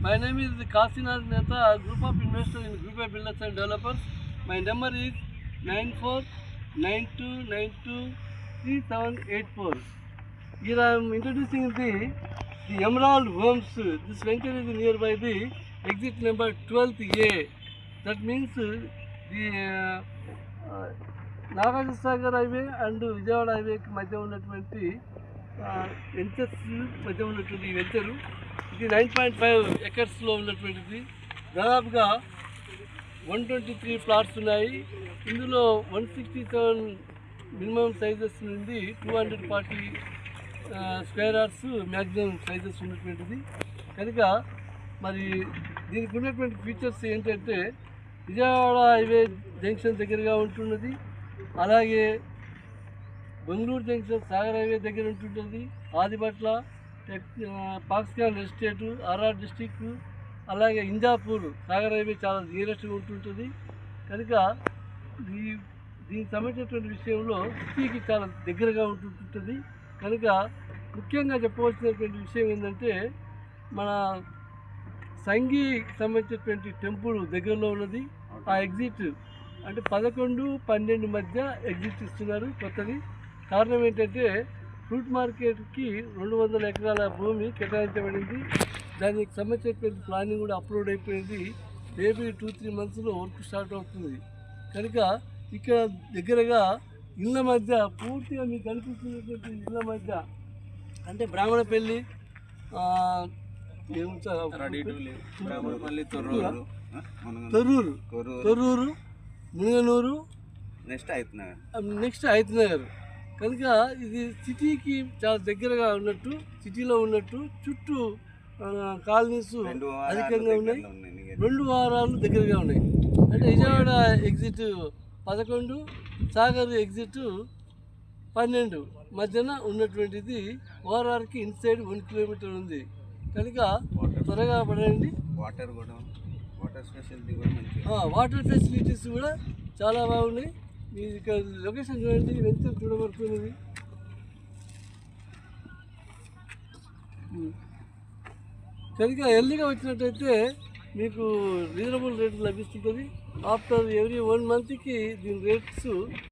My name is Kasinath Mehta, Group of Investors in Group of Builders and Developers. My number is 9492923784. Here I am introducing the Emerald Homes. This venture is nearby the exit number 12A. That means the Nagarjuna Sagar Highway and Vijayawada Highway మధ్య ఉన్నటువంటి ventures మధ్య ఉన్నటువంటి ఈ venture ఇది 9.5 ఎకర్స్లో ఉన్నటువంటిది. దాదాపుగా 123 plots ఉన్నాయి. ఇందులో 167 మినిమం సైజెస్ నుండి 240 స్క్వేర్ యార్డ్స్ మ్యాక్సిమం సైజెస్ ఉన్నటువంటిది. కనుక మరి దీనికి ఉన్నటువంటి ఫీచర్స్ ఏంటంటే విజయవాడ హైవే జంక్షన్ దగ్గరగా ఉంటున్నది, అలాగే బెంగళూరు జంక్షన్ సాగర్ హైవే దగ్గర ఉంటుంటుంది, ఆదిబట్ల పాక్స్కాన్ ఎస్టేటు ఆర్ఆర్ డిస్టిక్, అలాగే ఇంజాపూర్ సాగర్ హైవే చాలా నియరెస్ట్గా ఉంటుంటుంది. కనుక దీనికి సంబంధించినటువంటి విషయంలో సిటీకి చాలా దగ్గరగా ఉంటుంటుంది. కనుక ముఖ్యంగా చెప్పవలసినటువంటి విషయం ఏంటంటే మన సంఘీకి సంబంధించినటువంటి టెంపుల్ దగ్గరలో ఉన్నది. ఆ ఎగ్జిట్ అంటే 11-12 మధ్య ఎగ్జిట్ ఇస్తున్నారు కొత్తది. కారణం ఏంటంటే ఫ్రూట్ మార్కెట్కి 200 ఎకరాల భూమి కేటాయించబడింది. దానికి సంబంధించినటువంటి ప్లానింగ్ కూడా అప్లోడ్ అయిపోయింది. మేబీ 2-3 మంత్స్లో వర్క్ స్టార్ట్ అవుతుంది. కనుక ఇక్కడ దగ్గరగా ఇళ్ళ మధ్య పూర్తిగా మీకు కనిపిస్తున్నటువంటి ఇళ్ళ మధ్య అంటే బ్రాహ్మణపల్లి, తొర్రూరు, మునగనూరు, నెక్స్ట్ హైతనగర్. కనుక ఇది సిటీకి చాలా దగ్గరగా ఉన్నట్టు, సిటీలో ఉన్నట్టు చుట్టూ కాలనీస్ అధికంగా ఉన్నాయి. 2 వారాలు దగ్గరగా ఉన్నాయి. అంటే విజయవాడ ఎగ్జిట్ 11, సాగర్ ఎగ్జిట్ 12 మధ్యన ఉన్నటువంటిది. ఓఆర్ఆర్కి ఇన్సైడ్ 1 కిలోమీటర్ ఉంది. కనుక త్వరగా పడండి. వాటర్ ఫెసిలిటీస్ కూడా చాలా బాగున్నాయి. మీరు ఇక్కడ లొకేషన్ చూడండి, వెంచర్ చూడబడుతున్నది. కనుక ఎర్లీగా వచ్చినట్టయితే మీకు రీజనబుల్ రేట్ లభిస్తుంటుంది. ఆఫ్టర్ ఎవ్రీ 1 మంత్కి దీని రేట్స్